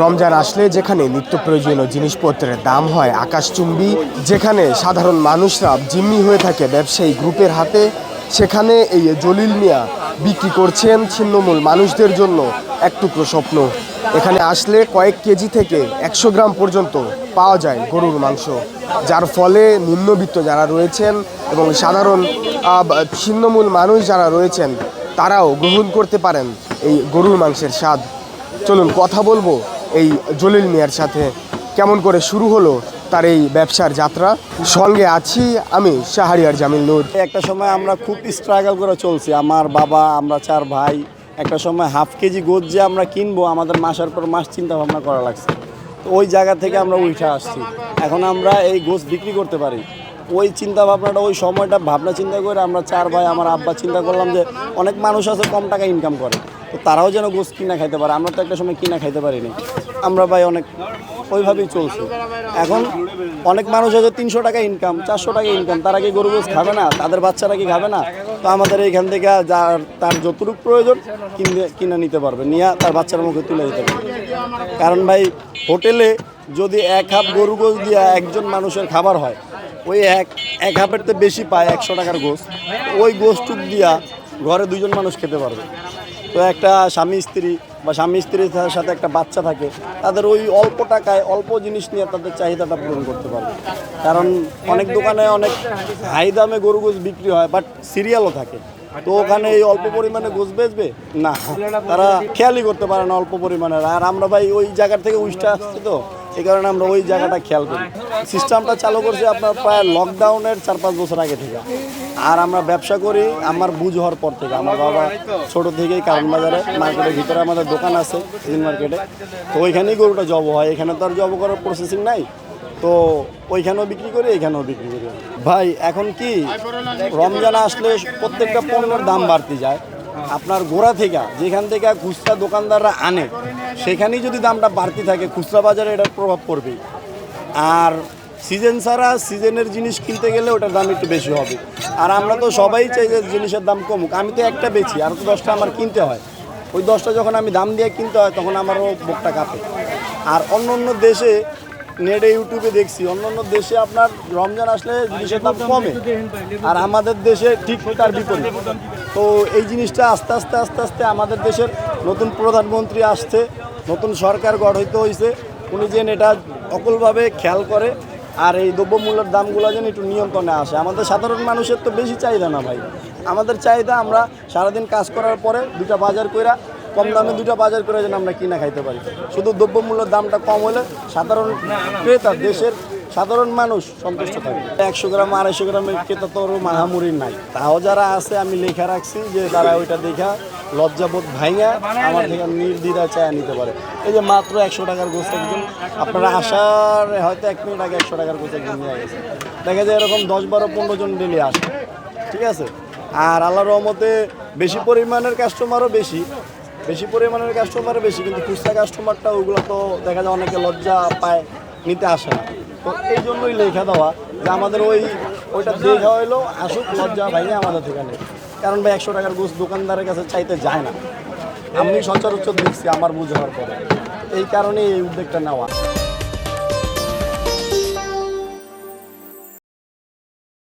রমজান আসলে যেখানে নিত্য প্রয়োজনীয় জিনিসপত্রের দাম হয় আকাশচুম্বী, যেখানে সাধারণ মানুষরা জিম্মি হয়ে থাকে ব্যবসায়ী গ্রুপের হাতে, সেখানে এই জলিল মিয়া বিক্রি করছেন ছিন্নমূল মানুষদের জন্য এক টুকরো স্বপ্ন। এখানে আসলে কয়েক কেজি থেকে 100 গ্রাম পর্যন্ত পাওয়া যায় গরুর মাংস, যার ফলে নিম্নবিত্ত যারা রয়েছেন এবং সাধারণ ছিন্নমূল মানুষ যারা রয়েছেন তারাও গ্রহণ করতে পারেন এই গরুর মাংসের স্বাদ। চলুন কথা বলবো এই জলিল মিয়ার সাথে, কেমন করে শুরু হলো তার এই ব্যবসার যাত্রা। সঙ্গে আছি আমি শাহরিয়ার জামিল নূর। একটা সময় আমরা খুব স্ট্রাগল করে চলছি, আমার বাবা, আমরা 4 ভাই। একটা সময় হাফ কেজি গোছ যে আমরা কিনবো আমাদের মাসের পর মাস চিন্তা ভাবনা করা লাগছে। তো ওই জায়গা থেকে আমরা উঠে আসছি, এখন আমরা এই গোছ বিক্রি করতে পারি। ওই চিন্তা ভাবনাটা, ওই সময়টা ভাবনা চিন্তা করে আমরা 4 ভাই, আমার আব্বা চিন্তা করলাম যে অনেক মানুষ আছে কম টাকা ইনকাম করে, তো তারাও যেন গোছ কিনা খাইতে পারে। আমরা তো একটা সময় কিনা খাইতে পারিনি, আমরা ভাই অনেক ওইভাবেই চলছে। এখন অনেক মানুষ আছে 300 টাকা ইনকাম, 400 টাকা ইনকাম, তারা কি গরু গোছ খাবে না? তাদের বাচ্চারা কি খাবে না? তো আমাদের এইখান থেকে যার তার যতটুকু প্রয়োজন কিনে নিতে পারবে, নিয়ে তার বাচ্চার মুখে তুলে দিতে পারবে। কারণ ভাই হোটেলে যদি 1 হাফ গরু গোছ দিয়ে একজন মানুষের খাবার হয়, ওই এক হাফের তো বেশি পায় 100 টাকার গোছ, ওই গোছটুক দিয়া ঘরে 2জন মানুষ খেতে পারবে। তো একটা স্বামী স্ত্রী বা স্বামী স্ত্রীর সাথে একটা বাচ্চা থাকে, তাদের ওই অল্প টাকায় অল্প জিনিস নিয়ে তাদের চাহিদাটা পূরণ করতে পারবে। কারণ অনেক দোকানে অনেক হাই দামে গরু গোছ বিক্রি হয়, বাট সিরিয়ালও থাকে, তো ওখানে এই অল্প পরিমাণে গোছ বেচবে না, তারা খেয়ালই করতে পারে না অল্প পরিমাণের। আর আমরা ভাই ওই জায়গার থেকে উঠতে আসছি, তো এই কারণে আমরা ওই জায়গাটা খেয়াল করি। সিস্টেমটা চালু করছি আপনার প্রায় লকডাউনের 4-5 বছর আগে থেকে। আর আমরা ব্যবসা করি আমার বুঝ হওয়ার পর থেকে। আমার বাবা ছোটো থেকেই কারণ বাজারে মার্কেটের ভিতরে আমাদের দোকান আছে, সিজন মার্কেটে, তো ওইখানেই গরুটা জব হয়। এখানে তো আর জব করার প্রসেসিং নাই, তো ওইখানেও বিক্রি করি, এখানেও বিক্রি করি। ভাই এখন কি রমজান আসলে প্রত্যেকটা পণ্যের দাম বাড়তে যায়। আপনার গোড়া থেকে যেখান থেকে খুচরা দোকানদাররা আনে, সেখানেই যদি দামটা বাড়তি থাকে, খুচরা বাজারে এটার প্রভাব পড়বেই। আর সিজন ছাড়া সিজনের জিনিস কিনতে গেলে ওটার দাম একটু বেশি হবে। আর আমরা তো সবাই চাই যে জিনিসের দাম কমুক। আমি তো একটা বেচি, আর তো 10টা আমার কিনতে হয়। ওই 10টা যখন আমি দাম দিয়ে কিনতে হয়, তখন আমারও বুকটা কাঁপে। আর অন্য অন্য দেশে নেটে ইউটিউবে দেখছি, অন্য অন্য দেশে আপনার রমজান আসলে জিনিসের দাম কমে, আর আমাদের দেশে ঠিক তার বিপরীত। তো এই জিনিসটা আস্তে আস্তে আস্তে আস্তে আমাদের দেশের নতুন প্রধানমন্ত্রী আসছে, নতুন সরকার গঠিত হয়েছে, উনি যেন এটা অকলভাবে খেয়াল করে আর এই দ্রব্যমূল্যের দামগুলো যেন একটু নিয়ন্ত্রণে আসে। আমাদের সাধারণ মানুষের তো বেশি চাহিদা না ভাই, আমাদের চাহিদা আমরা সারাদিন কাজ করার পরে 2টা বাজার কইরা কম দামে 2টা বাজার করে যেন আমরা কিনা খাইতে পারি। শুধু দ্রব্যমূল্যের দামটা কম হলে সাধারণ ক্রেতা, দেশের সাধারণ মানুষ সন্তুষ্ট থাকে। 100 গ্রাম 250 গ্রামের ক্রেতা তো মাহামুরি নাই, তাও যারা আছে আমি লেখা রাখছি যে তারা ওইটা দেখা লজ্জাবোধ ভাইঙা আমার থেকে নির্দ্বিধায় চায়া নিতে পারে। এই যে মাত্র 100 টাকার গোছ একজন, আপনারা আসার হয়তো 1 মিনিট আগে 100 টাকার গোছ একজন নিয়ে গেছে। দেখা যায় এরকম 10-12-15 জন ডেলি আসে, ঠিক আছে। আর আল্লাহর রহমতে বেশি পরিমাণের কাস্টমারও বেশি কিন্তু খুচরা কাস্টমারটা ওইগুলো তো দেখা যায় অনেকে লজ্জা পায়, নিতে আসে না। তো এই জন্যই লেখা দেওয়া যে আমাদের ওইটা দেখা হইলেও আসুক, লজ্জা ভাইয়া আমাদের থেকে নেই। কারণ ভাই 100 টাকার গোছ দোকানদারের কাছে চাইতে যায় না, আমি সচরাচর দেখছি আমার বুঝ হওয়ার পরে, এই কারণে এই উদ্যোগটা নেওয়া।